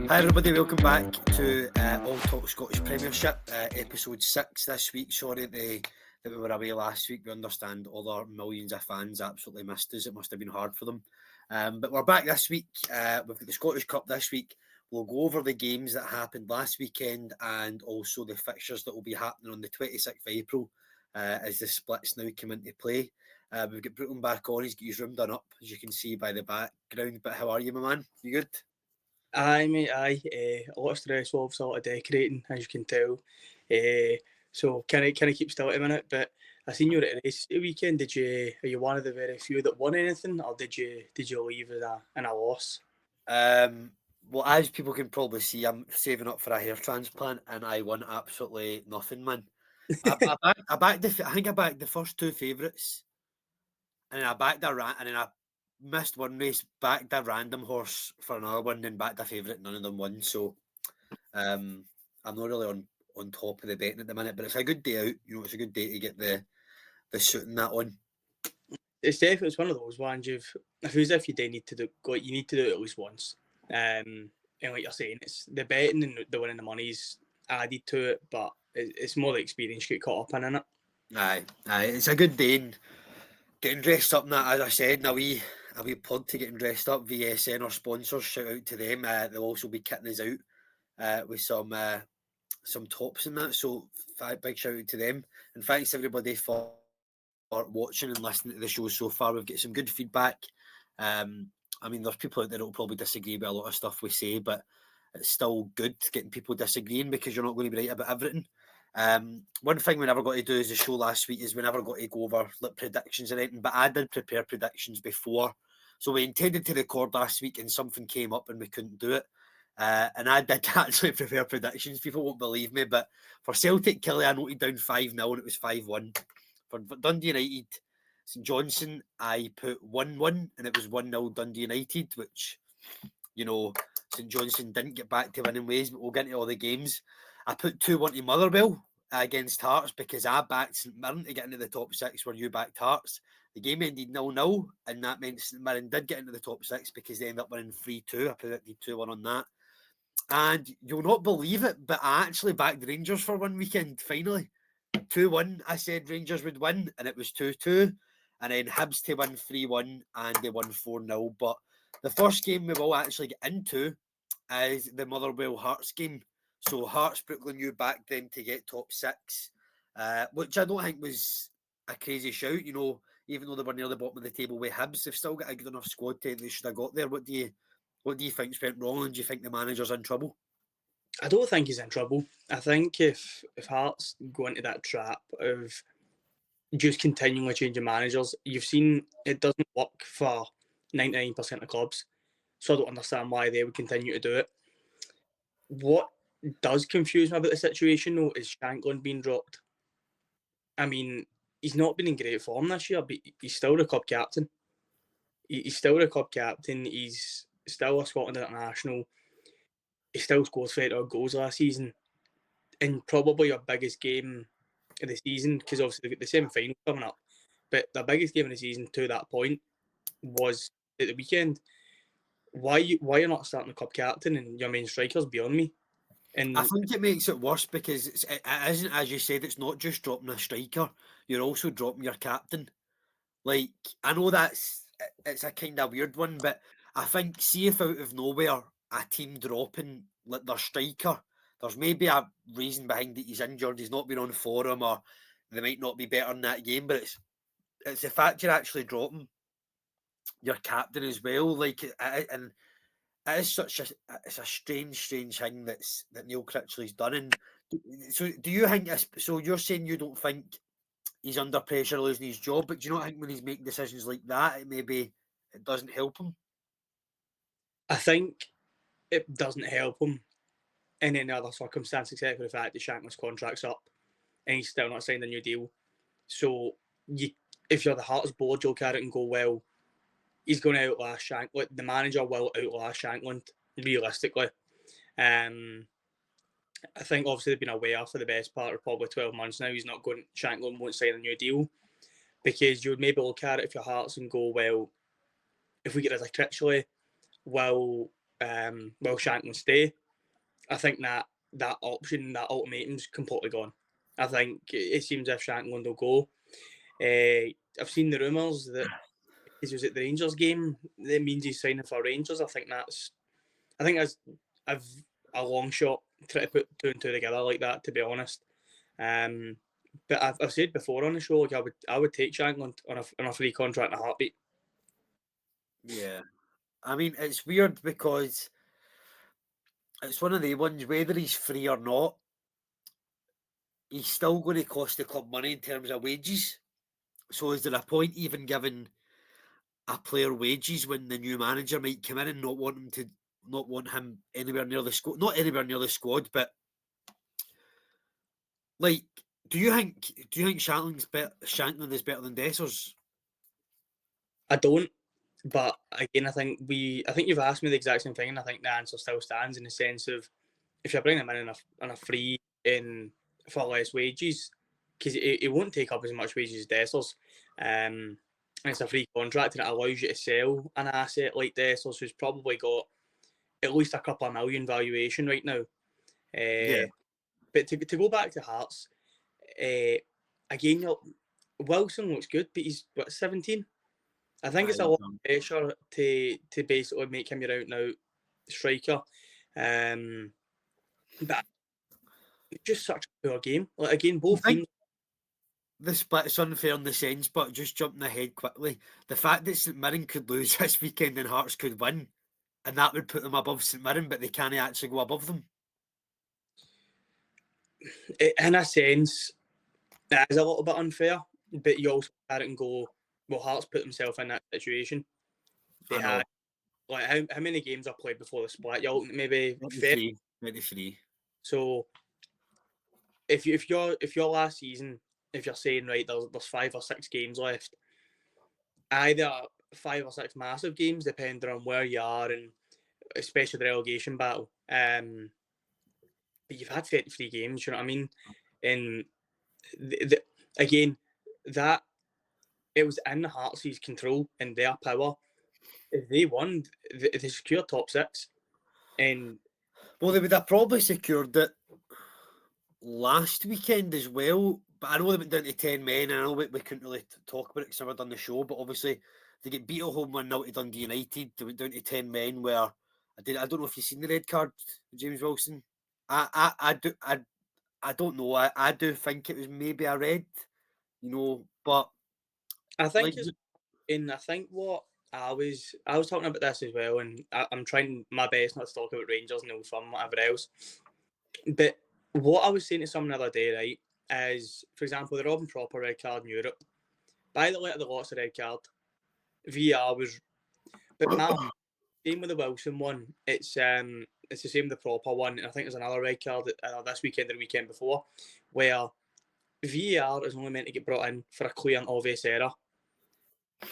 Hi everybody, welcome back to All Talk Scottish Premiership, episode 6 this week. Sorry that we were away last week. We understand all our millions of fans absolutely missed us. It must have been hard for them. But we're back this week. We've got the Scottish Cup this week. We'll go over the games that happened last weekend and also the fixtures that will be happening on the 26th of April as the splits now come into play. We've got Bruton back on. He's got his room done up, as you can see by the background. But how are you, my man? You good? Aye, mate, aye. A lot of stress, obviously, a lot of decorating, as you can tell. So can I keep still at a minute? But I seen you at a race the weekend. Are you one of the very few that won anything, or did you leave in a loss? Well, as people can probably see, I'm saving up for a hair transplant, and I won absolutely nothing, man. I think I backed the first two favourites, and then and then I missed one race, backed a random horse for another one, then backed a favourite. None of them won, so I'm not really on top of the betting at the minute. But it's a good day out. It's a good day to get the suit and that on. It's one of those ones it feels if you do need to do you need to do it at least once. And like you're saying, it's the betting and the winning the money's added to it, but it's more the experience you get caught up in it. Aye, it's a good day. And getting dressed up and that, as I said, a wee plug to getting dressed up. VSN, our sponsors, shout out to them. They'll also be kitting us out with some tops and that. So big shout out to them. And thanks everybody for watching and listening to the show so far. We've got some good feedback. I mean, there's people out there that will probably disagree with a lot of stuff we say, but it's still good getting people disagreeing because you're not going to be right about everything. One thing we never got to do as a show last week is we never got to go over predictions or anything, but I did prepare predictions before. So we intended to record last week and something came up and we couldn't do it. And I did actually prepare predictions. People won't believe me, but for Celtic Killie, I noted down 5-0 and it was 5-1. For Dundee United, St Johnstone, I put 1-1 and it was 1-0 Dundee United, which, St Johnstone didn't get back to winning ways, but we'll get into all the games. I put 2-1 to Motherwell against Hearts because I backed St Mirren to get into the top 6 where you backed Hearts. The game ended 0-0 and that meant St Mirren did get into the top 6 because they ended up winning 3-2. I predicted 2-1 on that. And you'll not believe it, but I actually backed Rangers for one weekend, finally. 2-1, I said Rangers would win, and it was 2-2. And then Hibs to win 3-1, and they won 4-0. But the first game we will actually get into is the Motherwell Hearts game. So Hearts, Brooklyn, you backed them to get top 6, which I don't think was a crazy shout. Even though they were near the bottom of the table with Hibs, they've still got a good enough squad to they should have got there. What do you think's went wrong, and do you think the manager's in trouble? I don't think he's in trouble. I think if Hearts go into that trap of just continually changing managers, you've seen it doesn't work for 99% of clubs. So I don't understand why they would continue to do it. What does confuse me about the situation, though, is Shankland being dropped. I mean, he's not been in great form this year, but he's still the club captain. He's still the club captain. He's still a Scotland international. He still scored 30 goals last season. And probably your biggest game of the season, because obviously they've got the semi-final coming up, but the biggest game of the season to that point was at the weekend. Why you're not starting the club captain and your main striker's beyond me? And I think it makes it worse because it isn't, as you said, it's not just dropping a striker. You're also dropping your captain. Like, I know it's a kind of weird one, but I think, see if out of nowhere a team dropping their striker, there's maybe a reason behind it. He's injured, he's not been on form, or they might not be better in that game, but it's the fact you're actually dropping your captain as well. Like, and it is it's a strange thing that Neil Critchley's done. And so, do you think? So you're saying you don't think he's under pressure losing his job, but do you not think when he's making decisions like that, it doesn't help him? I think it doesn't help him in any other circumstance except for the fact that Shankland's contract's up and he's still not signed a new deal. So if you're the Hearts board, you'll look at it and go, well, he's going to outlast Shankland. The manager will outlast Shankland, realistically. I think obviously they've been aware for the best part of probably 12 months now. Shankland won't sign a new deal because you would maybe look at it if your Hearts and go, well, if we get rid of Critchley, will will Shankland stay? I think that option, that ultimatum's completely gone. I think it seems as if Shankland will go. I've seen the rumours that he was at the Rangers game. That means he's signing for Rangers. I think that's a long shot try to put two and two together like that. To be honest, but I've said before on the show, like I would take Shankland on a free contract in a heartbeat. Yeah, I mean it's weird because it's one of the ones, whether he's free or not, he's still going to cost the club money in terms of wages. So is there a point even giving a player wages when the new manager might come in and not want him anywhere near the squad? Not anywhere near the squad, but like, do you think Shankland is better than Dessers? I don't. But again, I think you've asked me the exact same thing, and I think the answer still stands in the sense of if you bring him in on a free in for less wages, because it won't take up as much wages as Dessers, and it's a free contract and it allows you to sell an asset like Dessers, who's probably got at least a couple of million valuation right now. Yeah, But to go back to Hearts, again, Wilson looks good, but he's what 17. I think it's a lot of pressure to basically make him your out and out striker. But it's just such a poor game. Like again, both teams. the split's unfair in the sense, but just jumping ahead quickly, the fact that St Mirren could lose this weekend and Hearts could win, and that would put them above St Mirren, but they can't actually go above them. In a sense, it is a little bit unfair, but you also at it and go, well, Hearts put themselves in that situation. They had like how many games are played before the split? You're maybe 23. So if your last season, if you're saying right, there's 5 or 6 games left, either 5 or 6 massive games, depending on where you are, and especially the relegation battle. But you've had 33 games, you know what I mean? And again, that it was in the Hearts' control and their power. If they won, they secured top 6. And well, they would have probably secured it last weekend as well. But I know they went down to 10 men, and I know we couldn't really talk about it because I had done the show. But obviously, they get beat at home 1-0 to Dundee United. They went down to 10 men where I don't know if you've seen the red card, James Wilson. I don't know. I do think it was maybe a red, but I think I think what I was talking about this as well, and I'm trying my best not to talk about Rangers and Old Firm, whatever else. But what I was saying to someone the other day, right, is for example the Robin Proper red card in Europe. By the letter of the lot's a red card. VR was, but now same with the Wilson one. It's the same with the Proper one, and I think there's another red card this weekend or the weekend before, where VAR is only meant to get brought in for a clear and obvious error.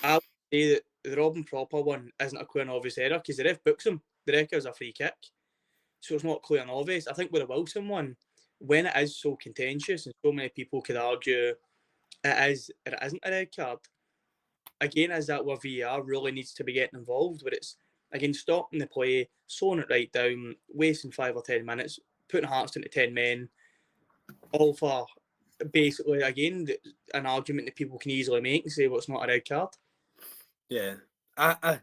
I would say that the Robin Proper one isn't a clear and obvious error because the ref books him. The ref gives a free kick, so it's not clear and obvious. I think with the Wilson one, when it is so contentious and so many people could argue it is or it isn't a red card, again, is that where VAR really needs to be getting involved, where it's again stopping the play, slowing it right down, wasting 5 or 10 minutes, putting Hearts into 10 men, all for basically again an argument that people can easily make and say, well, it's not a red card. Yeah, I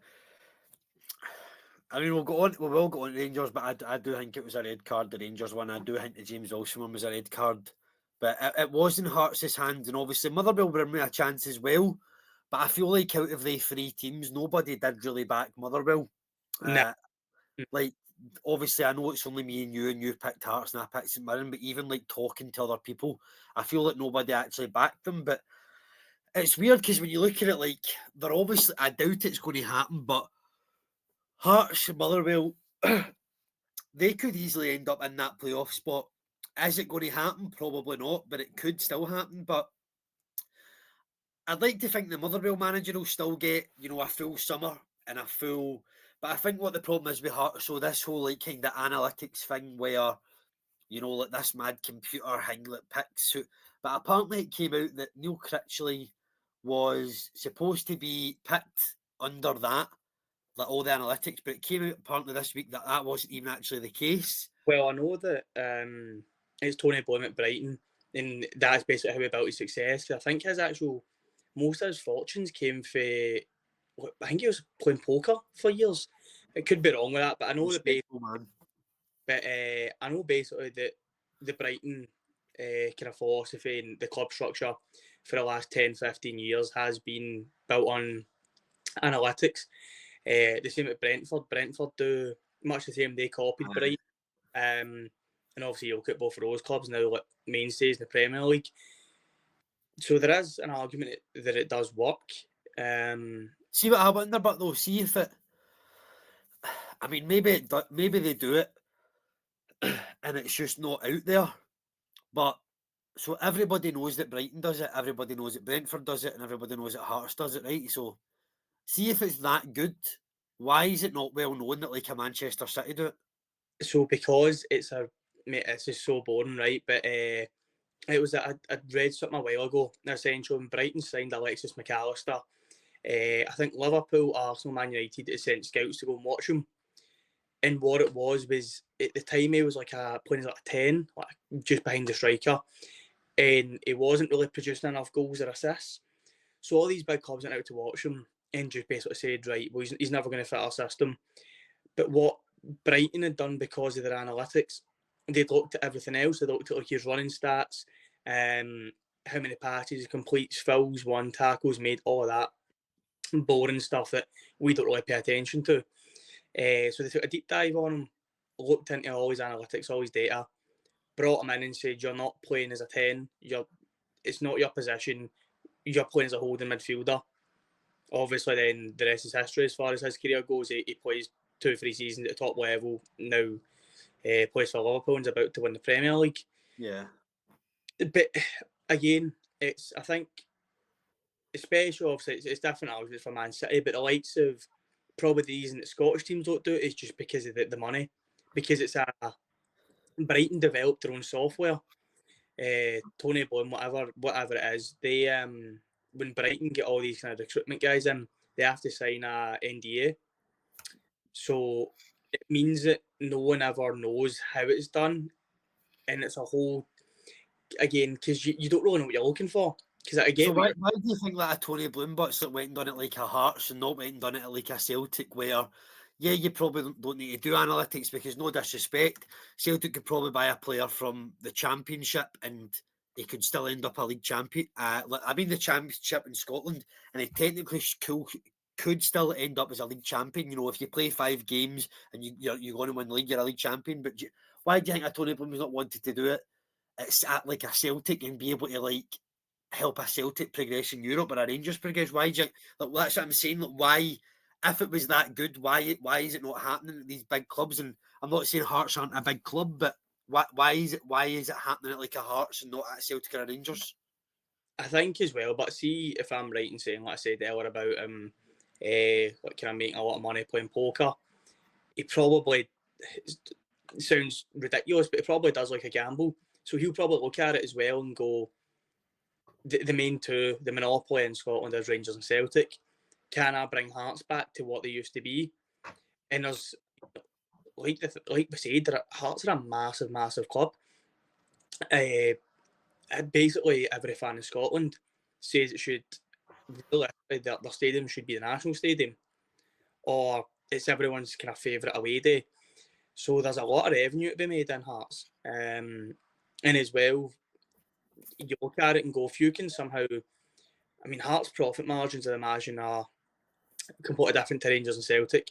mean, we will go on Rangers, but I do think it was a red card, the Rangers one. I do think the James Wilson one was a red card. But it was in Hearts' hands, and obviously Motherwell were in a chance as well. But I feel like out of the 3 teams, nobody did really back Motherwell. No. Like, obviously, I know it's only me and you picked Hearts and I picked St Mirren, but even like talking to other people, I feel like nobody actually backed them. But it's weird because when you look at it, like, they're obviously, I doubt it's going to happen, but Hearts and Motherwell, they could easily end up in that playoff spot. Is it going to happen? Probably not, but it could still happen. But I'd like to think the Motherwell manager will still get, a full summer and a full. But I think what the problem is with Hearts, so this whole like kind of analytics thing where, like this mad computer thing that picks who. But apparently it came out that Neil Critchley was supposed to be picked under that, like all the analytics, but it came out apparently this week that that wasn't even actually the case. Well, I know that it's Tony Bloom at Brighton, and that's basically how he built his success. 'Cause I think his actual most of his fortunes came for. I think he was playing poker for years. It could be wrong with that, but I know that. Man. But I know basically that the Brighton kind of philosophy and the club structure for the last 10, 15 years has been built on analytics. The same at Brentford. Brentford do much the same. They copied Brighton. And obviously you look at both of those clubs now, like mainstays in the Premier League. So there is an argument that it does work. See what I wonder, but though, see if it. I mean, maybe they do it, and it's just not out there. But so everybody knows that Brighton does it, everybody knows that Brentford does it, and everybody knows that Hearts does it, right? So, see if it's that good. Why is it not well known that like a Manchester City do it? So because it's just so boring, right? But it was I read something a while ago. Essentially, when Brighton signed Alexis McAllister, I think Liverpool, Arsenal, Man United sent scouts to go and watch him. And what it was at the time he was like playing as like a 10, like just behind the striker, and he wasn't really producing enough goals or assists. So all these big clubs went out to watch him and just basically said, right, well, he's never going to fit our system. But what Brighton had done because of their analytics, they'd looked at everything else. They looked at like his running stats, how many passes he completes, fouls, won, tackles made, all of that boring stuff that we don't really pay attention to. So they took a deep dive on him, looked into all his analytics, all his data, brought him in and said, "You're not playing as a 10. It's not your position. You're playing as a holding midfielder." Obviously, then the rest is history as far as his career goes. He plays 2-3 seasons at the top level now. Plays for Liverpool and is about to win the Premier League. Yeah. But again, I think, especially obviously it's different arguments for Man City, but the likes of probably the reason that Scottish teams don't do it is just because of the money, because it's Brighton developed their own software. Tony Bloom, whatever it is, they when Brighton get all these kind of recruitment guys in, they have to sign a NDA. So it means that no one ever knows how it's done, and it's a whole again because you don't really know what you're looking for. Because I get so why do you think that a Tony Bloom butts that went and done it like a Hearts and not went and done it like a Celtic where, yeah, you probably don't need to do analytics because no disrespect, Celtic could probably buy a player from the Championship and he could still end up a league champion. The Championship in Scotland, and he technically could still end up as a league champion. You know, if you play 5 games and you're going to win the league, you're a league champion. But why do you think a Tony Bloom has not wanted to do it? It's at like a Celtic and be able to like help a Celtic progress in Europe or a Rangers progress. Why do you, like, that's what I'm saying. Like, why, if it was that good, why is it not happening at these big clubs? And I'm not saying Hearts aren't a big club, but why is it happening at like a Hearts and not at Celtic or a Rangers? I think as well, but see if I'm right in saying, like I said earlier about like kind of making a lot of money playing poker, he probably sounds ridiculous, but he probably does like a gamble. So he'll probably look at it as well and go, the main two, the monopoly in Scotland is Rangers and Celtic. Can I bring Hearts back to what they used to be? And there's like we said, Hearts are a massive, massive club. Basically, every fan in Scotland says it should realistically their stadium should be the national stadium, or it's everyone's kind of favourite away day. So there's a lot of revenue to be made in Hearts, and as well, you look at it and go, if you can somehow, I mean, Hearts' profit margins, I imagine, are completely different to Rangers and Celtic.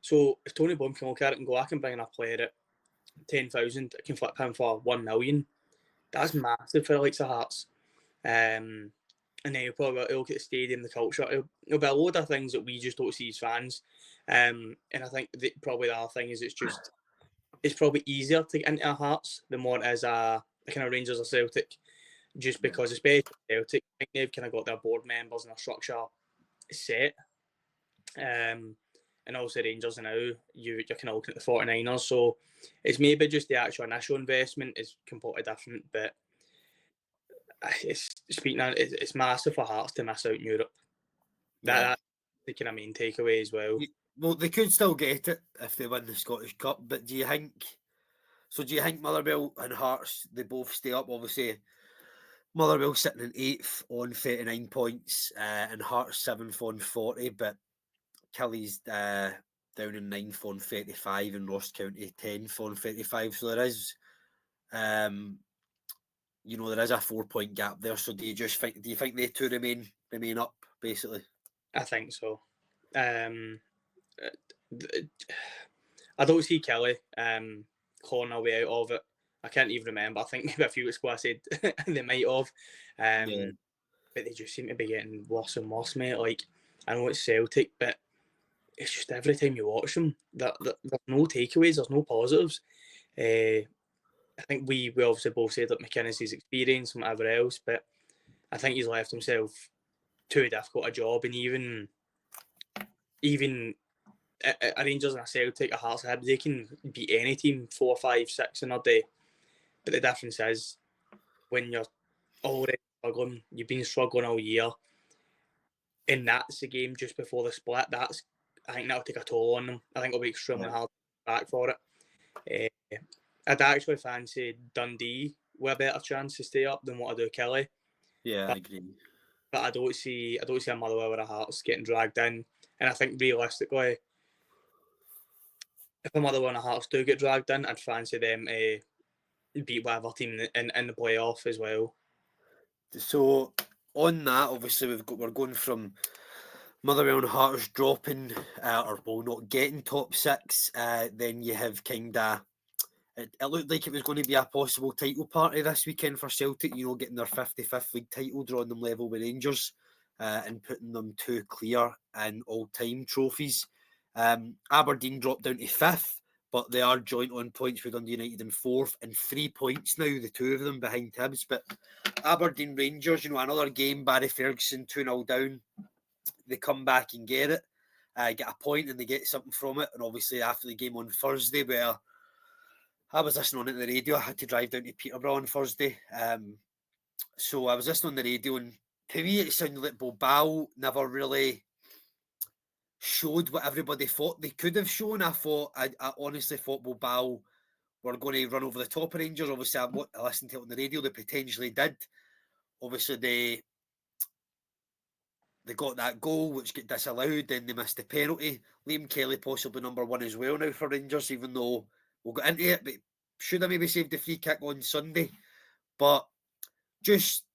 So if Tony Bloom can look at it and go, I can bring in a player at 10,000, I can flip him for 1 million. That's massive for the likes of Hearts. And then you'll probably look at the stadium, the culture. It'll be a load of things that we just don't see as fans. And I think probably the other thing is it's probably easier to get into our Hearts the more it is a kind of Rangers or Celtic, just because especially Celtic, I think they've kind of got their board members and their structure set. And also Rangers now, you're kind of looking at the 49ers, so it's maybe just the actual initial investment is completely different, but it's massive for Hearts to miss out in Europe. Yeah. the kind of main takeaway as well. Well, they could still get it if they win the Scottish Cup, but do you think Motherwell and Hearts, they both stay up? Obviously, Motherwell sitting in 8th on 39 points, and Hearts 7th on 40, but Kelly's down in 9th on 35, and Ross County 10th on 35. So there is, there is a 4-point gap there. So do you think they two remain up, basically? I think so. I don't see Kelly clawing a way out of it. I can't even remember. I think maybe a few weeks ago I said they might have. But they just seem to be getting worse and worse, mate. Like, I know it's Celtic, but it's just every time you watch them, there's no takeaways, there's no positives. I think we obviously both said that McInnes's experience and whatever else, but I think he's left himself too difficult a job. And even a Rangers and a Celtic, a Hearts, they can beat any team 4, 5, 6 in a day. But the difference is when you're already struggling, you've been struggling all year, and that's the game just before the split. I think that'll take a toll on them. I think it'll be extremely hard to back for it. I'd actually fancy Dundee with a better chance to stay up than what I do Kelly. Yeah, I agree. But I don't see a Motherwell or a Hearts getting dragged in. And I think realistically, if a Motherwell and a Hearts do get dragged in, I'd fancy them beat whatever team in the playoff as well. So on that, obviously we're going from Motherwell and Hearts dropping or not getting top 6. Then you have kind of it looked like it was going to be a possible title party this weekend for Celtic. Getting their 55th league title, drawing them level with Rangers, and putting them 2 clear in all-time trophies. Aberdeen dropped down to 5th. But they are joint on points with Dundee United in 4th and 3 points now, the two of them behind Hibs. But Aberdeen Rangers, another game, Barry Ferguson 2-0 down. They come back and get it, get a point and they get something from it. And obviously after the game on Thursday, where I was listening on it on the radio, I had to drive down to Peterborough on Thursday. So I was listening on the radio, and to me it sounded like Bilbao never really showed what everybody thought they could have shown. I honestly thought Bilbao were going to run over the top of Rangers. Obviously, I listened to it on the radio. They potentially did. Obviously, they got that goal, which got disallowed. Then they missed the penalty. Liam Kelly possibly number 1 as well now for Rangers, even though we'll get into it. But should have maybe saved the free kick on Sunday. But just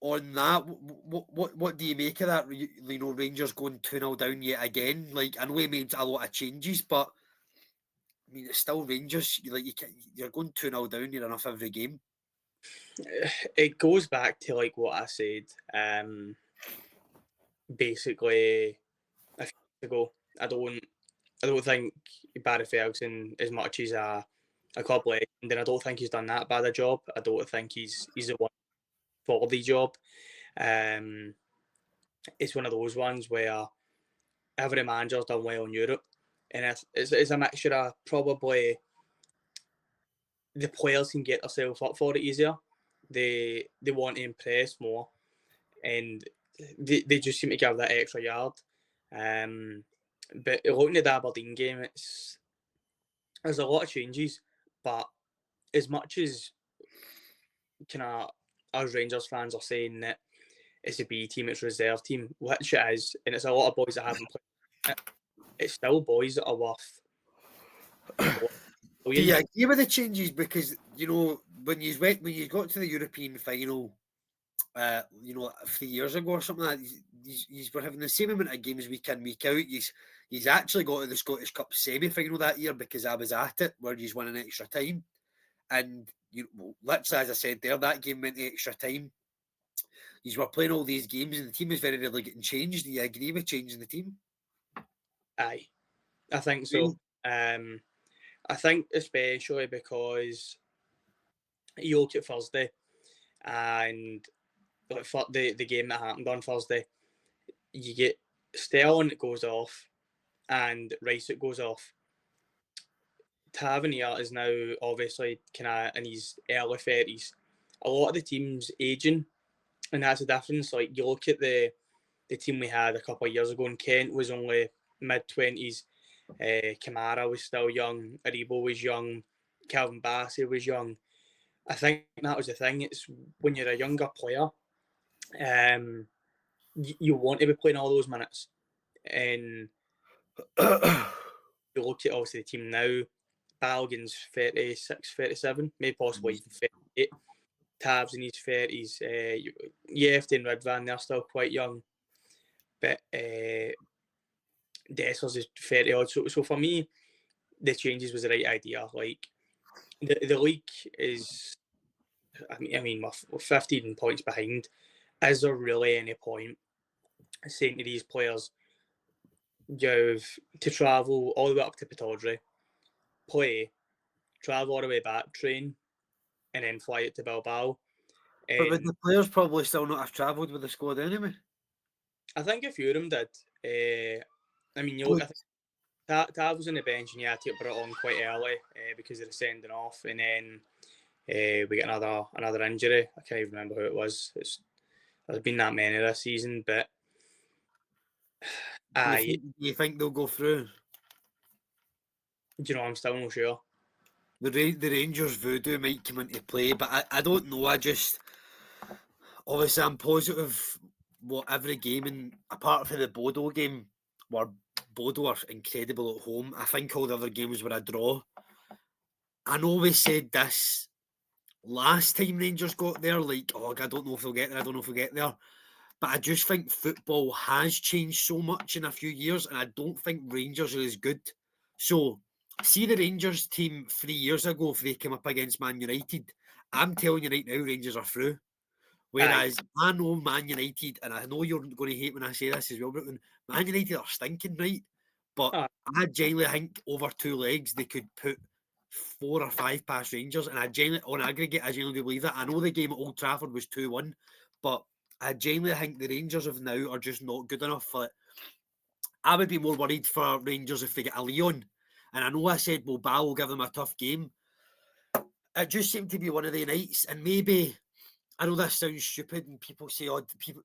on that, what do you make of that? Rangers going 2-0 down yet again. Like, I know it means a lot of changes, but I mean, it's still Rangers. You're going 2-0 down. You're enough every game. It goes back to like what I said. Basically, a few years ago, I don't think Barry Ferguson, as much as a club legend, and I don't think he's done that bad a job. I don't think he's the one for the job. It's one of those ones where every manager's done well in Europe, and it's a mixture of probably the players can get themselves up for it easier. They want to impress more, and they just seem to give that extra yard. But looking at the Aberdeen game, there's a lot of changes, but as much as us Rangers fans are saying that it's a B team, it's a reserve team, which it is, and it's a lot of boys that haven't played. It's still boys that are worth. Do you agree with the changes? Because when you got to the European final, 3 years ago or something like that, you were having the same amount of games week in, week out. He's actually got to the Scottish Cup semi-final that year because I was at it, where he's won an extra time. And literally, as I said there, that game went to extra time. You were playing all these games, and the team is very rarely getting changed. Do you agree with changing the team? Aye, I think so. I think especially because you look at Thursday and for the game that happened on Thursday, you get Sterling that goes off and Rice that goes off. Tavernier is now obviously kind of in his early 30s. A lot of the team's aging, and that's the difference. Like, you look at the the team we had a couple of years ago, and Kent was only mid-20s. Kamara was still young. Aribo was young. Calvin Bassey was young. I think that was the thing. It's when you're a younger player, you want to be playing all those minutes. And you look at obviously the team now, Balogun's 36, 37, maybe possibly even 38. Tabs in his 30s. Yefty and Ridvan, they're still quite young. But Dessers is 30 odd. So for me, the changes was the right idea. Like, the league is, I mean, we're 15 points behind. Is there really any point saying to these players, you have to travel all the way up to Pittodrie, play, travel all the way back, train, and then fly it to Bilbao? But would And the players probably still not have travelled with the squad anyway? I think a few of them did. I mean, you look, I think Tav was on the bench and he had to get brought on quite early because of the sending off, and then we get another injury. I can't even remember who it was. There's been that many this season, but Do you think they'll go through? I'm still not sure. The Rangers voodoo might come into play, but I don't know. Obviously I'm positive what every game, and apart from the Bodo game, where Bodo are incredible at home, I think all the other games were a draw. I know we said this last time Rangers got there, like, oh, I don't know if they'll get there, I don't know if they'll get there. But I just think football has changed so much in a few years, and I don't think Rangers are as good. So, see the Rangers team 3 years ago, if they came up against Man United, I'm telling you right now, Rangers are through. Whereas I know Man United, and I know you're going to hate when I say this as well, but Man United are stinking, right? But I genuinely think over 2 legs they could put 4 or 5 past Rangers, and on aggregate, I genuinely believe that. I know the game at Old Trafford was 2-1, but I genuinely think the Rangers of now are just not good enough for it. I would be more worried for Rangers if they get a Leon. And I know I said, well, Bal will give them a tough game. It just seemed to be one of the nights, and maybe, I know this sounds stupid, and people say, oh,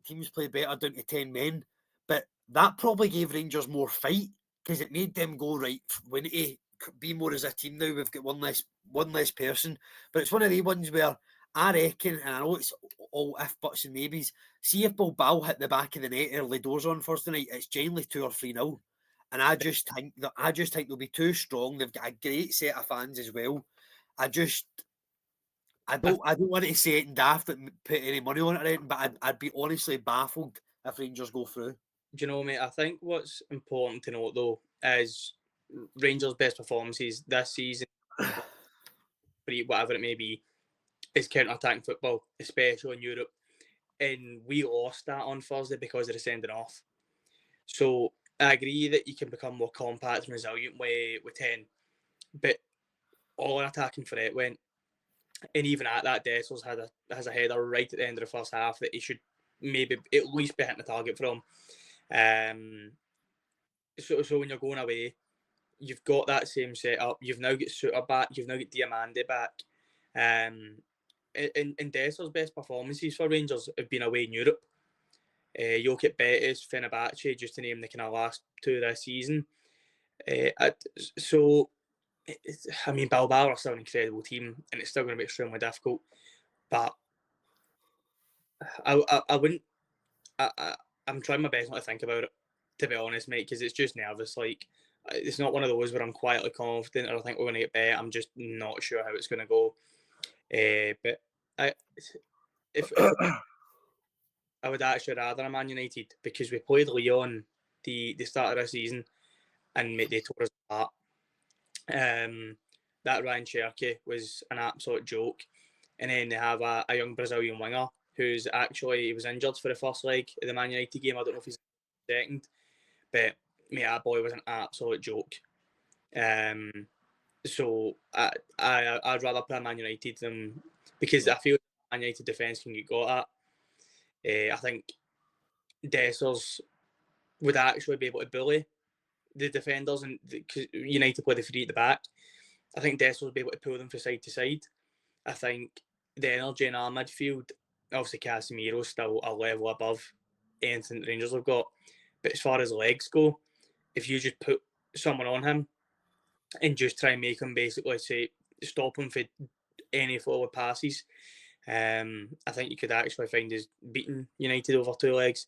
teams play better down to 10 men, but that probably gave Rangers more fight, because it made them go, right, we need to be more as a team now, we've got one less person. But it's one of the ones where I reckon, and I know it's all if, buts and maybes, see if Bilbao hit the back of the net early doors on Thursday night, it's generally 2 or 3-0. And I just think they'll be too strong. They've got a great set of fans as well. I don't want to say it in daft and put any money on it or anything, but I'd be honestly baffled if Rangers go through. Do you know, mate? I think what's important to note though is Rangers' best performances this season, whatever it may be, is counter-attacking football, especially in Europe. And we lost that on Thursday because of the sending off. So I agree that you can become more compact and resilient with 10, but all our attacking threat went. And even at that, Dessers has a header right at the end of the first half that he should maybe at least be hitting the target from. So when you're going away, you've got that same setup. You've now got Suter back. You've now got Diamande back. And Dessers' best performances for Rangers have been away in Europe. Jokic Betis, Fenerbahce, just to name the kind of last 2 this season. I mean, Bilbao are still an incredible team, and it's still going to be extremely difficult. But I wouldn't. I'm trying my best not to think about it, to be honest, mate, because it's just nervous. Like, it's not one of those where I'm quietly confident or I think we're going to get better. I'm just not sure how it's going to go. But if I would actually rather a Man United, because we played Lyon the start of the season and they tore us apart. That Ryan Cherky was an absolute joke. And then they have a young Brazilian winger who's actually, he was injured for the first leg of the Man United game. I don't know if he's second, but mate, that boy was an absolute joke. So I'd rather play Man United than, because I feel Man United defence can get got at. I think Dessers would actually be able to bully the defenders, and because United play the 3 at the back, I think Dessers would be able to pull them from side to side. I think the energy in our midfield, obviously Casemiro's still a level above anything the Rangers have got. But as far as legs go, if you just put someone on him and just try and make him basically say stop him for any forward passes, I think you could actually find us beating United over two legs.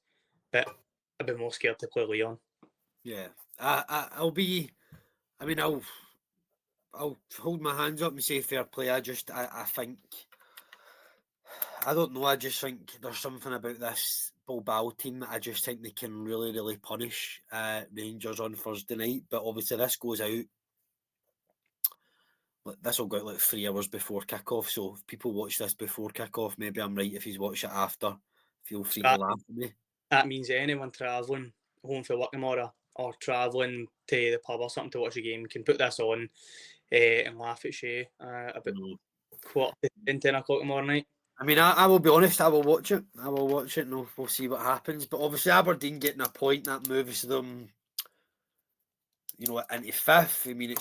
But I'd be more scared to play Leon. Yeah, I'll be. I mean, I'll hold my hands up and say fair play. I think. I don't know. I just think there's something about this Bilbao team that I just think they can really, really punish Rangers on Thursday night. But obviously, this goes out. This will go out like 3 hours before kickoff. So if people watch this before kickoff, maybe I'm right. If he's watched it after, feel free to laugh at me. That means anyone travelling home for work tomorrow or travelling to the pub or something to watch a game can put this on and laugh at Shea about 10 o'clock tomorrow night. I mean, I will be honest, I will watch it. And we'll see what happens. But obviously, Aberdeen getting a point, that moves them, into fifth. I mean,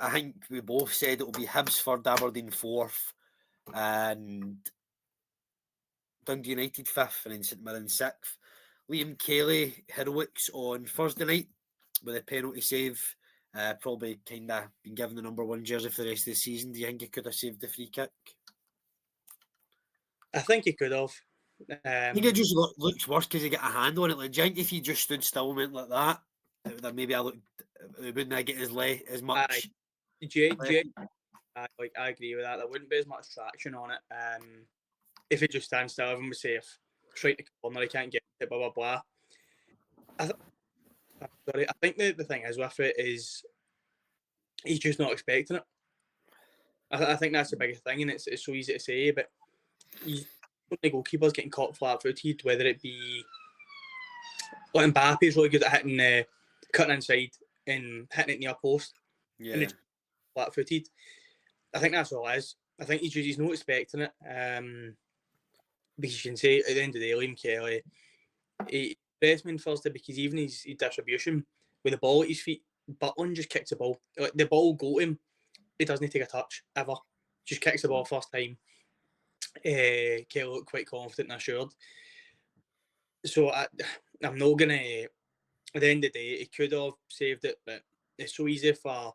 I think we both said it will be Hibs third, Aberdeen fourth, and Dundee United fifth, and then St Mirren sixth. Liam Kelly heroics on Thursday night with a penalty save. Probably kind of been given the number one jersey for the rest of the season. Do you think he could have saved the free kick? I think he could have. I think it just looks worse because he got a hand on it. Like, do you think if he just stood still and went like that, it would have maybe it wouldn't have get his leg as much. I agree with that. There wouldn't be as much traction on it. If it just stands still, everyone would say if straight to corner, he can't get it, blah blah blah. I think the thing is with it is he's just not expecting it. I think that's the biggest thing, and it's so easy to say, but the goalkeeper's getting caught flat-footed, whether it be like Mbappe's really good at hitting, cutting inside and hitting it near post, and it's flat-footed. I think that's all it is. I think he's not expecting it. Because you can say at the end of the day, Liam Kelly, he best man Thursday because even his distribution with the ball at his feet, Butland just kicks the ball. Like the ball will go to him. He doesn't take a touch ever. Just kicks the ball first time. Kelly looked quite confident and assured. So I'm not gonna. At the end of the day, he could have saved it, but it's so easy for.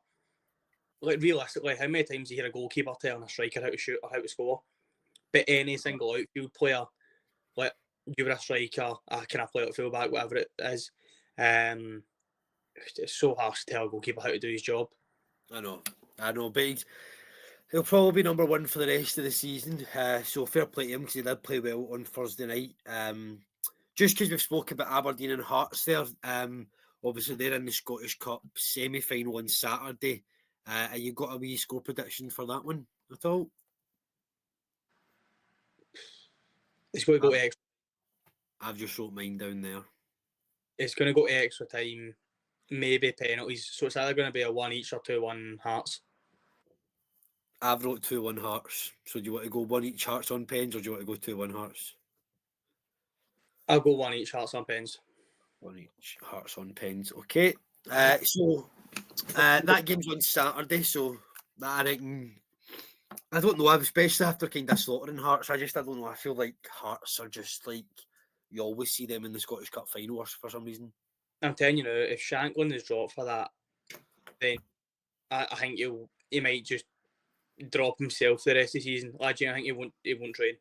Like realistically, how many times do you hear a goalkeeper telling a striker how to shoot or how to score? But any single outfield player, like you were a striker, can I play out fullback, whatever it is. It's so harsh to tell a goalkeeper how to do his job. I know, but he'll probably be number one for the rest of the season. So fair play to him because he did play well on Thursday night. Just because we've spoken about Aberdeen and Hearts there, obviously they're in the Scottish Cup semi-final on Saturday. Have you got a wee score prediction for that one at all? It's going to go to extra. I've just wrote mine down there. It's going to go to extra time, maybe penalties. So it's either going to be a 1 each or 2-1 Hearts. I've wrote 2-1 Hearts. So do you want to go 1 each Hearts on pens, or do you want to go 2-1 Hearts? I'll go 1 each Hearts on pens. 1 each Hearts on pens. Okay. So that game's on Saturday. So that I reckon. I don't know, especially after kind of slaughtering Hearts. I don't know. I feel like Hearts are just like you always see them in the Scottish Cup final for some reason. I'm telling you now, if Shanklin is dropped for that, then I think he might just drop himself the rest of the season. I think he won't train.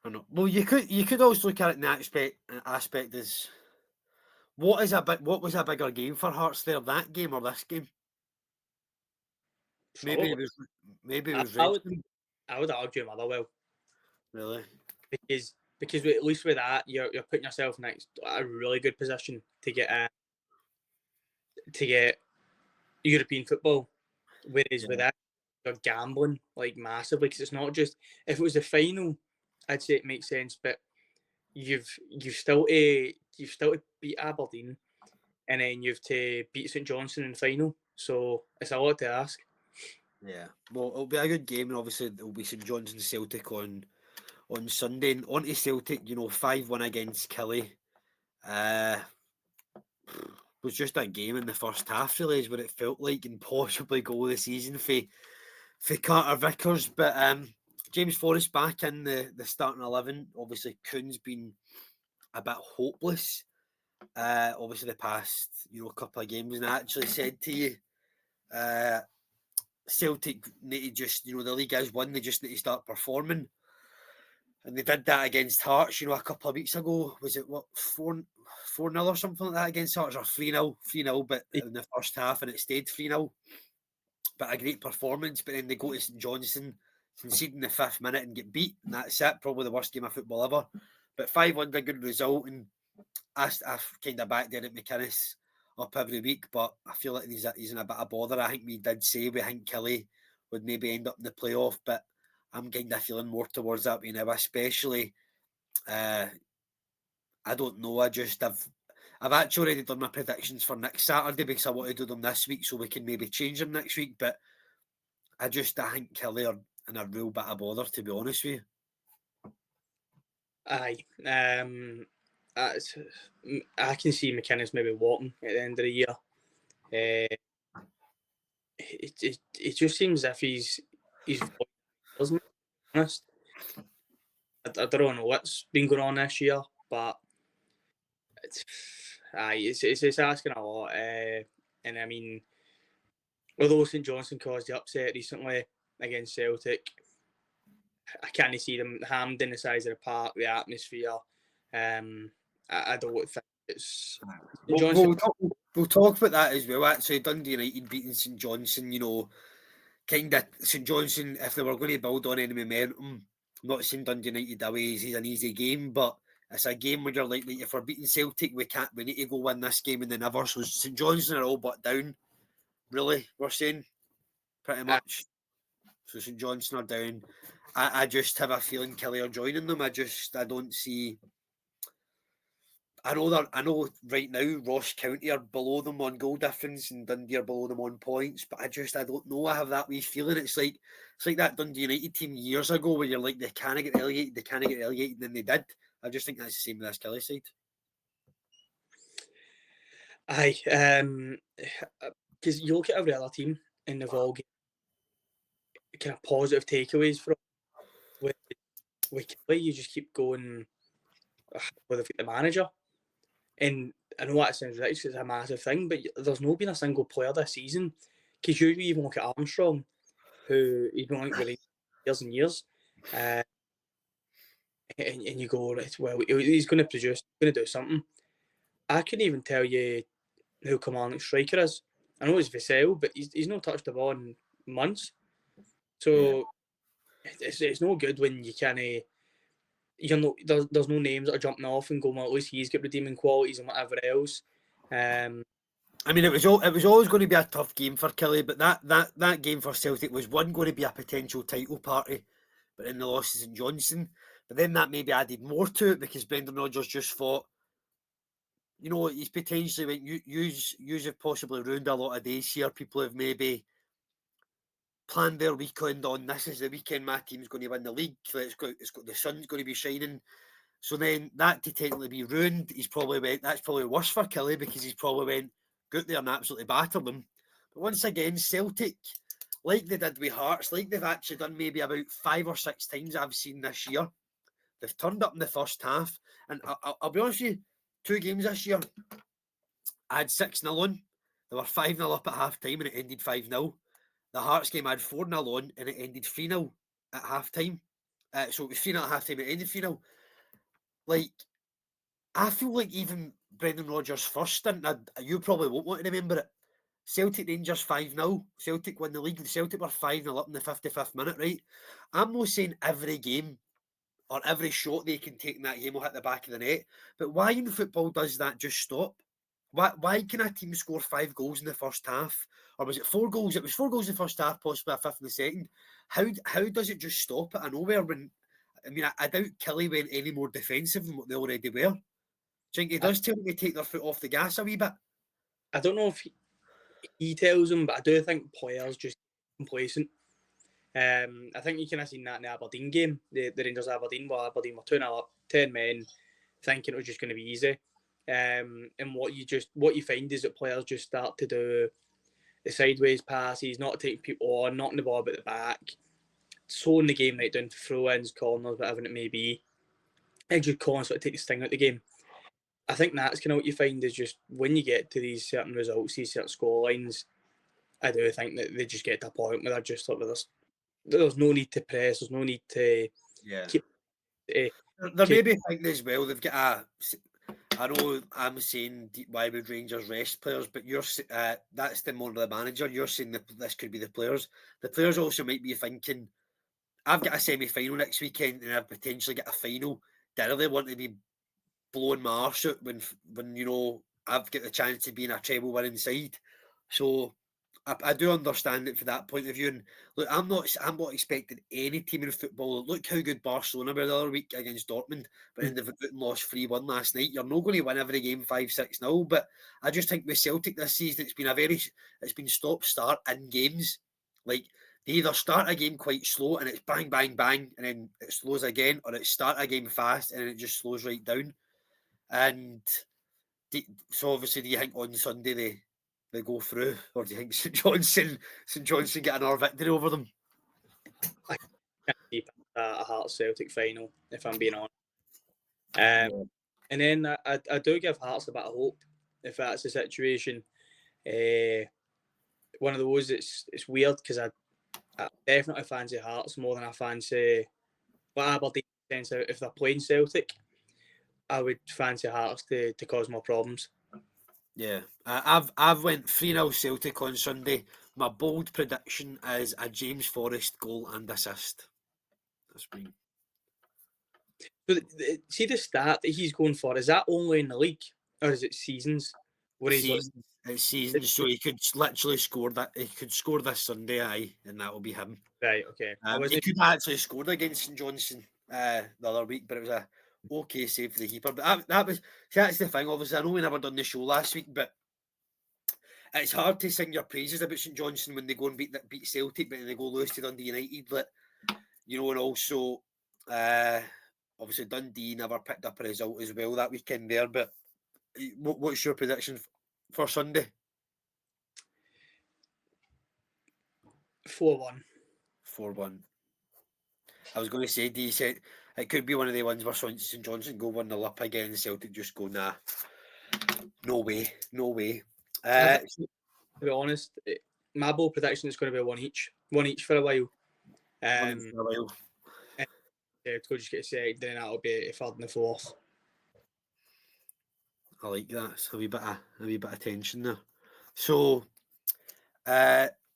I know. Well, you could also look at it in the aspect as what was a bigger game for Hearts there, that game or this game? Maybe it was I would argue Motherwell. Really? Because at least with that, you're putting yourself in a really good position to get European football. Whereas with that, you're gambling like massively because it's not just if it was a final, I'd say it makes sense, but you've still to beat Aberdeen, and then you've to beat St Johnstone in the final. So it's a lot to ask. Yeah, well, it'll be a good game, and obviously it'll be St Johnstone Celtic on Sunday. And on to Celtic, 5-1 against Killie. Was just a game in the first half, really, is what it felt like, and possibly goal of the season for Carter Vickers. But James Forrest back in the starting 11. Obviously, Kuhn's been a bit hopeless. Obviously, the past couple of games, and I actually said to you, Celtic need to just the league is won. They just need to start performing, and they did that against Hearts. A couple of weeks ago, was it what 4-0 or something like that against Hearts, or 3-0, but in the first half, and it stayed 3-0. But a great performance. But then they go to St Johnstone, concede in the 5th minute and get beat, and that's it. Probably the worst game of football ever. But 5-1, a good result, and I've kind of backed Derek McInnes up every week, but I feel like he's in a bit of bother. I think we did say we think Kelly would maybe end up in the playoff, but I'm kind of feeling more towards that now, especially. I don't know. I've actually already done my predictions for next Saturday because I want to do them this week so we can maybe change them next week. But I think Kelly are in a real bit of bother, to be honest with you. Aye. I can see McInnes maybe walking at the end of the year. It just seems as if he's doesn't honest. I don't know what's been going on this year, but it's asking a lot. And I mean, although St Johnstone caused the upset recently against Celtic, I can't see them hammed in the size of the park, the atmosphere. I don't think it's We'll talk about that as well. Actually, Dundee United beating St Johnstone, kind of St Johnstone, if they were going to build on any momentum, I'm not saying Dundee United away is an easy game, but it's a game where you're like if we're beating Celtic, we need to go win this game and then never. So St Johnstone are all but down, really, we're saying, pretty much. So St Johnstone are down. I just have a feeling Kelly are joining them. I don't see. I know right now Ross County are below them on goal difference and Dundee are below them on points, but I don't know. I have that wee feeling. It's like that Dundee United team years ago where you're like they can't get relegated, and then they did. I just think that's the same with this Kelly side. Aye, because you look at every other team and they've all got kind of positive takeaways from with Kelly. You just keep going with the manager. And I know that sounds ridiculous, it's a massive thing, but there's not been a single player this season. Because usually even look at Armstrong, who he's been linked with years and years, and you go, right, well, he's going to produce, going to do something. I couldn't even tell you who commanding striker is. I know it's Vassell, but he's not touched the ball in months. So it's no good when you can't. There's no names that are jumping off and going, well, at least he's got redeeming qualities and whatever else. I mean, it was always going to be a tough game for Kelly, but that game for Celtic was going to be a potential title party, but then the loss to St Johnstone. But then that maybe added more to it because Brendan Rodgers just thought, he's potentially went, you have possibly ruined a lot of days here. People have maybe planned their weekend on this is the weekend my team's going to win the league. It's got the sun's going to be shining. So then that to technically be ruined, that's probably worse for Kelly because he's probably went, go out there and absolutely batter them. But once again, Celtic, like they did with Hearts, like they've actually done maybe about 5 or 6 times I've seen this year, they've turned up in the first half. And I'll be honest with you, 2 games this year, I had 6-0 on. They were 5-0 up at half time and it ended 5-0. The Hearts game I had 4-0 on and it ended 3-0 at half time. So it was 3-0 at half time, it ended 3-0. Like, I feel like even Brendan Rodgers' first stint, you probably won't want to remember it. Celtic Rangers 5-0. Celtic win the league. Celtic were 5-0 up in the 55th minute, right? I'm not saying every game or every shot they can take in that game will hit the back of the net, but why in football does that just stop? Why can a team score 5 goals in the first half? Or was it 4 goals? It was 4 goals in the first half, possibly a fifth in the second. How does it just stop out of nowhere when... I mean, I doubt Kelly went any more defensive than what they already were. Do you think he does tell them to take their foot off the gas a wee bit? I don't know if he tells them, but I do think players just complacent. I think you kind of seen that in the Aberdeen game, the Rangers Aberdeen, where Aberdeen were 2-0 up, 10 men, thinking it was just going to be easy. And what you find is that players just start to do the sideways passes, not taking people on, knocking the ball about the back, slowing the game right down to throw-ins, corners, whatever it may be. And just constantly take the sting out of the game. I think that's kind of what you find is just when you get to these certain results, these certain scorelines, I do think that they just get to a point where they're just like, there's no need to press, there's no need to Yeah. keep. There may be thinking as well, they've got I know I'm saying why would Rangers rest players, but that's the more of the manager. You're saying that this could be the players. The players also might be thinking, I've got a semi-final next weekend and I've potentially got a final. Do I really want to be blowing my arse out when I've got the chance to be in a treble winning side? So I do understand it from that point of view. And look, I'm not expecting any team in football. Look how good Barcelona were the other week against Dortmund, but then they've lost 3-1 last night. You're not going to win every game 5-6-0. But I just think with Celtic this season, it's been stop start in games. Like they either start a game quite slow and it's bang bang bang, and then it slows again, or it start a game fast and it just slows right down. And so obviously, do you think on Sunday they go through, or do you think St Johnson get another victory over them? I can't keep a Hearts Celtic final, if I'm being honest. And then I do give Hearts a bit of hope if that's the situation. One of those, it's weird because I definitely fancy Hearts more than I fancy Aberdeen. Sense if they're playing Celtic, I would fancy Hearts to cause more problems. Yeah, I've went 3-0 Celtic on Sunday. My bold prediction is a James Forrest goal and assist. That's me. So see the stat that he's going for, is that only in the league or is it seasons? Where he's like, It's seasons, so he could literally score that. He could score this Sunday, and that will be him. right, okay. He could have actually scored against St Johnstone the other week, but it was a okay save for the keeper. But that's the thing. Obviously, I know we never done the show last week, but it's hard to sing your praises about St Johnstone when they go and beat Celtic, but then they go lose to Dundee United. And also obviously Dundee never picked up a result as well that weekend there. But what's your prediction for Sunday? 4-1. 4-1. I was going to say, it could be one of the ones where St Johnstone go 1-0 up again and Celtic just go, nah, no way. To be honest, my bold prediction is going to be one each for a while. And Celtic will just get set, then that'll be a third and a fourth. I like that. It's a wee bit of tension there. So,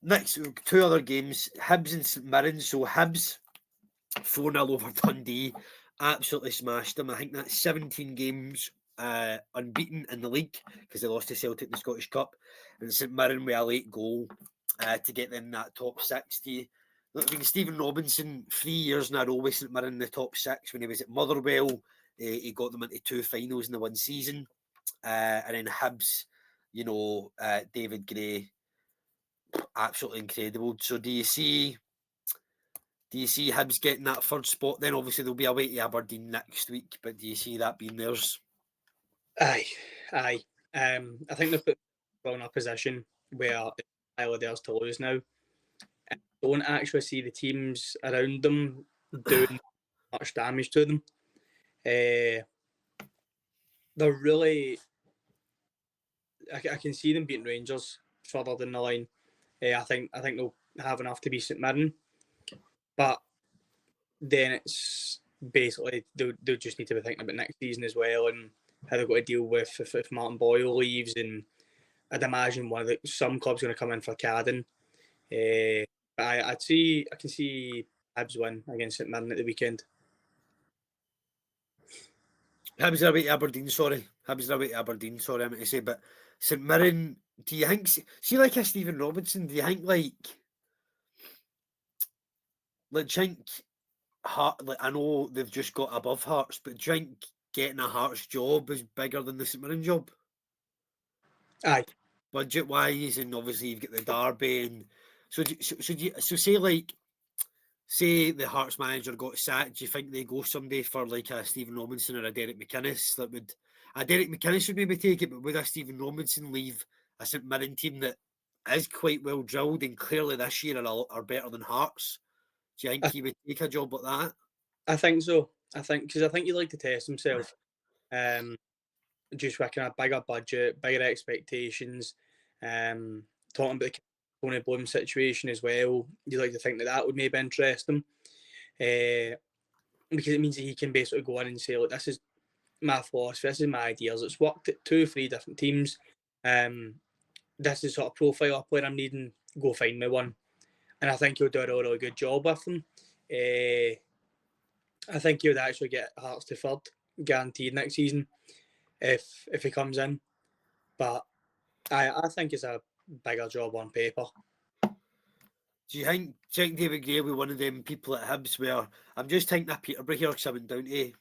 next, 2 other games, Hibs and St Mirren. So Hibs 4-0 over Dundee, absolutely smashed them. I think that's 17 games unbeaten in the league because they lost to Celtic in the Scottish Cup, and St Mirren with a late goal to get them that top 60. Look, I mean, Stephen Robinson, 3 years in a row with St Mirren in the top 6 when he was at Motherwell. He got them into 2 finals in the one season. And then Hibs, David Gray, absolutely incredible. So do you see Hibs getting that third spot? Then obviously they'll be away to Aberdeen next week, but do you see that being theirs? Aye. I think they've put well in a position where it's entirely theirs to lose now. I don't actually see the teams around them doing much damage to them. They're really, I can see them beating Rangers further down the line. I think they'll have enough to beat St Mirren, but then it's basically they'll just need to be thinking about next season as well and how they've got to deal with if Martin Boyle leaves, and I'd imagine some club's going to come in for Cadden. But I can see Hibs win against St Mirren at the weekend. Hibs are away to Aberdeen, sorry. I meant to say. But St Mirren, do you think, see like a Stephen Robinson, do you think I know they've just got above Hearts, but do you think getting a Hearts job is bigger than the St Mirren job? Aye. Budget wise, and obviously you've got the derby, and so say the Hearts manager got sacked, do you think they go someday for like a Stephen Robinson or a Derek McInnes? Derek McInnes would maybe take it, but would a Stephen Robinson leave a St Mirren team that is quite well drilled and clearly this year are better than Hearts? Do you think he would take a job like that? I think so. I think he'd like to test himself. just with kind of bigger budget, bigger expectations. Talking about the Tony Bloom situation as well, you'd like to think that would maybe interest him. Because it means that he can basically go in and say, look, this is my philosophy, this is my ideas. It's worked at 2 or 3 different teams. This is sort of profile of player I'm needing. Go find me one. And I think he'll do a really, really good job with them. I think he would actually get Hearts to third, guaranteed next season, if he comes in. But I think it's a bigger job on paper. Do you think David Gray will be one of them people at Hibs where I'm just thinking of Peterborough here because I went down to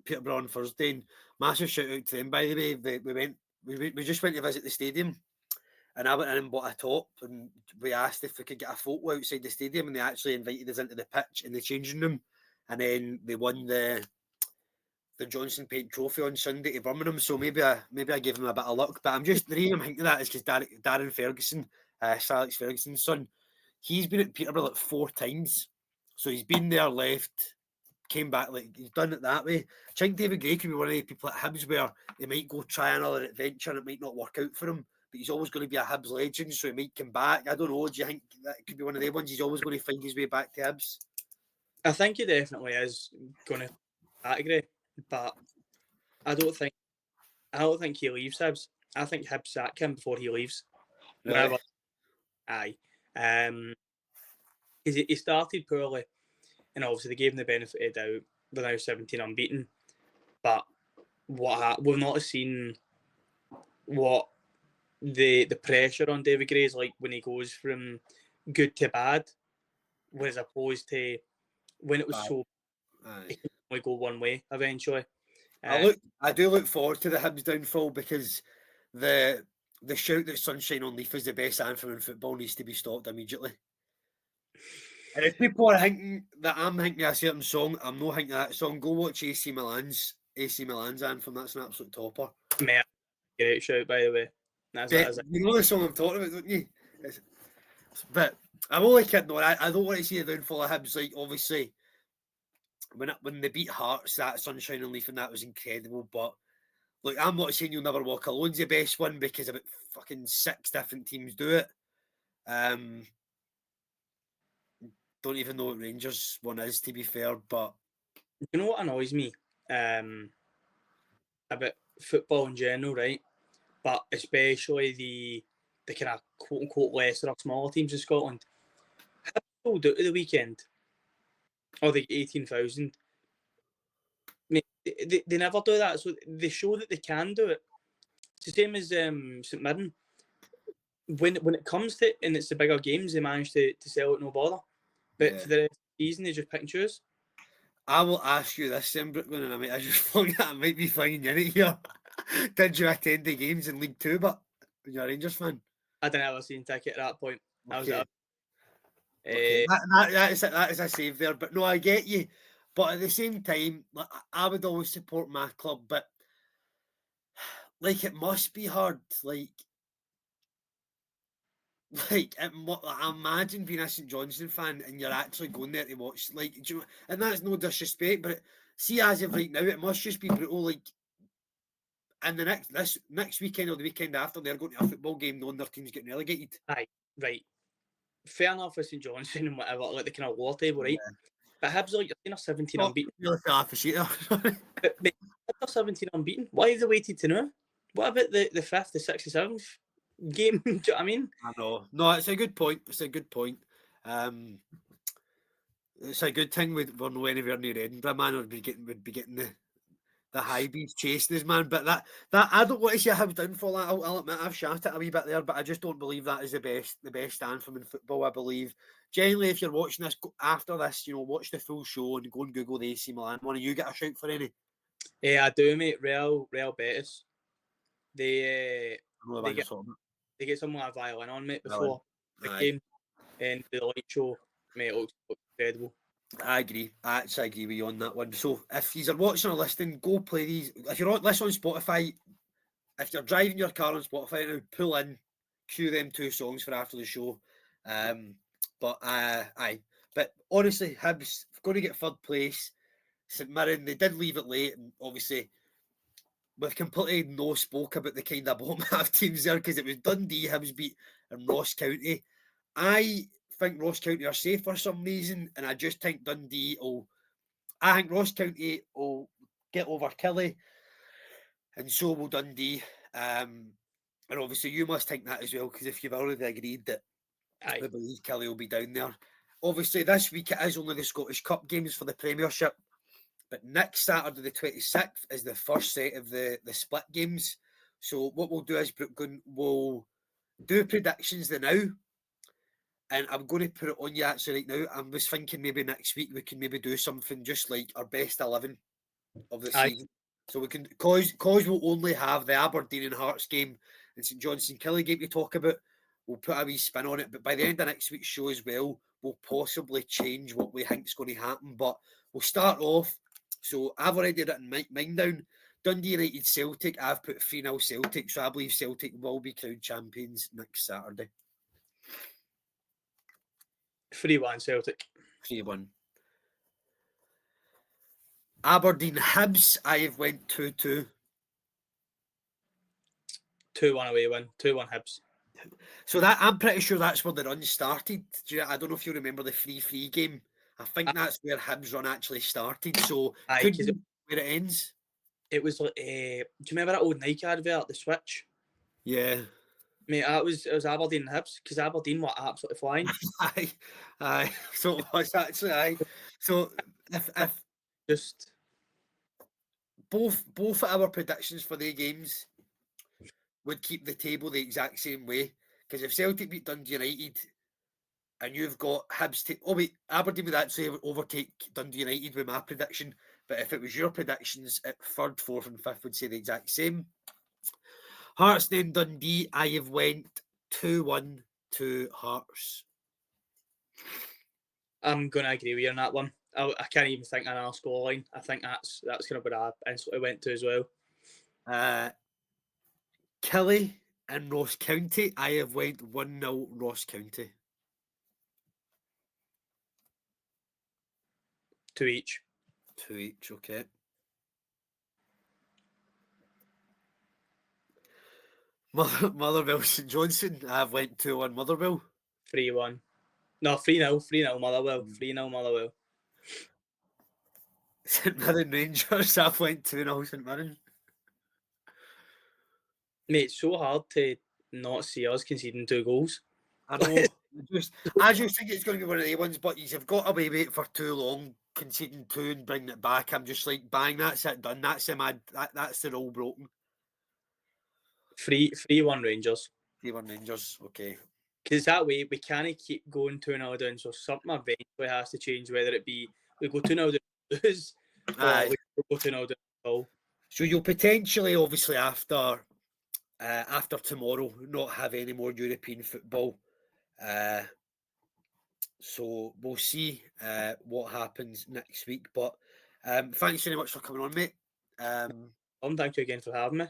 Peterborough on Thursday and massive shout out to them by the way. We just went to visit the stadium and I went in and bought a top and we asked if we could get a photo outside the stadium and they actually invited us into the pitch in the changing room and then they won the Johnson Paint Trophy on Sunday to Birmingham, so maybe I gave him a bit of luck. But the reason I'm thinking that is because Darren Ferguson, Sir Alex Ferguson's son, he's been at Peterborough like 4 times. So he's been there, left, came back, like he's done it that way. I think David Gray could be one of the people at Hibs where he might go try another adventure and it might not work out for him. But he's always going to be a Hibs legend, so he might come back. I don't know. Do you think that could be one of the ones he's always going to find his way back to Hibs? I think he definitely is going to category, but I don't think he leaves Hibs. I think Hibs sack him before he leaves. Really? Whenever, aye. He started poorly, and obviously they gave him the benefit of the doubt. They're now 17 unbeaten, but we've not seen what the pressure on David Gray is like when he goes from good to bad, as opposed to when it was so. He can only go one way eventually. I do look forward to the Hibs downfall because the shout that Sunshine on Leaf is the best anthem in football needs to be stopped immediately. And if people are thinking that I'm thinking of a certain song, I'm not thinking of that song. Go watch AC Milan's anthem. That's an absolute topper. Great shout, by the way. You know the song I'm talking about, don't you? But I'm only kidding on. I don't want to see the downfall of Hibs. Like obviously, when they beat Hearts, that Sunshine and Leaf and that was incredible. But look, I'm not saying You'll Never Walk Alone's the best one because about fucking 6 different teams do it. Don't even know what Rangers one is, to be fair. But you know what annoys me about football in general, right? But especially the kind of quote unquote lesser or smaller teams in Scotland. How sold out of the weekend? Or the 18,000. They never do that, so they show that they can do it. It's the same as St Mirren. When it comes to and it's the bigger games, they manage to sell it no bother. But for the rest of the season, they just pick and choose. I will ask you this then, Brooklyn, and I just thought that I might be finding in it here. Did you attend the games in League Two, but you're a Rangers fan? I didn't have a season ticket at that point. Okay. That is a save there, but no, I get you. But at the same time, like, I would always support my club, but like it must be hard. Like I imagine being a St Johnstone fan and you're actually going there to watch. Like, do you know, and that's no disrespect, but see, as of right now, it must just be brutal. Like, and the next weekend or the weekend after, they're going to a football game knowing their team's getting relegated. Aye, right. Fair enough with St Johnstone and whatever, like the kind of lower table, right? Yeah. But Hibs are like you're 17 unbeaten. You're like half a sheet there. but they're 17 unbeaten. Why have they waited to know? What about the 5th, the 6th, the 7th game? Do you know what I mean? I know. No, it's a good point. It's a good point. It's a good thing we're not anywhere near Edinburgh, man. Would be getting the high bees chasing us, man. But that I don't want to see a Hibs downfall. I'll admit I've shot it a wee bit there, but I just don't believe that is the best anthem in football. I believe generally, if you're watching this after this, watch the full show and go and Google the AC Milan one. You get a shout for any? Yeah, I do, mate. Real Betis. They get someone like a violin on, mate, before the game, and the light show, mate, it looks incredible. I agree. I actually agree with you on that one. So if you're watching or listening, go play these. If you're listening on Spotify, if you're driving your car on Spotify now, pull in, cue them 2 songs for after the show. But honestly, Hibs going to get 3rd place. St Mirren, they did leave it late, and obviously we've completely no spoke about the kind of bottom half teams there because it was Dundee, Hibsbeat, and Ross County. I think Ross County are safe for some reason, and I just think Dundee will. I think Ross County will get over Killie, and so will Dundee. And obviously, you must think that as well, because if you've already agreed that Aye. we believe Killie will be down there. Obviously, this week it is only the Scottish Cup games for the Premiership, but next Saturday, the 26th, is the first set of the split games. So what we'll do is we'll do predictions now, and I'm going to put it on you actually right now. I was thinking maybe next week we can maybe do something just like our best 11 of the Aye. season. So we can, cause we'll only have the Aberdeen and Hearts game and St Johnstone Killie game to talk about. We'll put a wee spin on it, but by the end of next week's show as well, we'll possibly change what we think is going to happen. But we'll start off. So I've already written mine down. Dundee United Celtic. I've put 3-0 Celtic, so I believe Celtic will be crowned champions next Saturday. 3-1 Celtic. 3-1. Aberdeen Hibs. I have went 2-2. 2-1 away win. 2-1 Hibs. So that I'm pretty sure that's where the run started. I don't know if you remember the 3-3 game. I think that's where Hibs' run actually started. So could be where it ends. It was like, do you remember that old Nike advert, the Switch? Yeah. Mate, it was Aberdeen and Hibs, because Aberdeen were absolutely flying. Aye. So it was actually, aye. So if just both of our predictions for the games would keep the table the exact same way, because if Celtic beat Dundee United and you've got Hibs Aberdeen would actually overtake Dundee United with my prediction, but if it was your predictions, at third, fourth and fifth would say the exact same. Hearts then Dundee, I have went 2-1 to Hearts. I'm going to agree with you on that one. I can't even think of another scoreline. I think that's kind of what I instantly went to as well. Killie and Ross County, I have went 1-0 Ross County. 2 each. 2 each, okay. Motherwell St Johnstone, I've went 2-1 Motherwell. 3-1. No, 3-0. 3-0 Motherwell. 3-0 Motherwell. St Mirren Rangers, I've went 2-0 St Mirren. Mate, it's so hard to not see us conceding 2 goals. I know. I just think it's going to be one of the ones, but you've got away with it for too long, conceding 2 and bringing it back. I'm just like, bang, that's it, done. That's the rule broken. 3-1 Rangers. 3-1 Rangers, okay. Because that way we can't keep going 2-0 down, so something eventually has to change, whether it be we go 2-0 down, lose, or we go 2-0 down. So you'll potentially, obviously, after tomorrow, not have any more European football. So we'll see what happens next week. But thanks very much for coming on, mate. Thank you again for having me.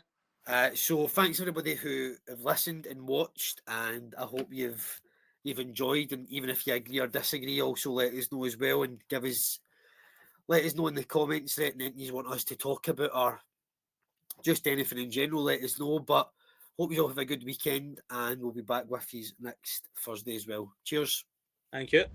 So thanks everybody who have listened and watched, and I hope you've enjoyed. And even if you agree or disagree, also let us know as well, and let us know in the comments that you want us to talk about, or just anything in general. Let us know. But hope you all have a good weekend, and we'll be back with you next Thursday as well. Cheers. Thank you.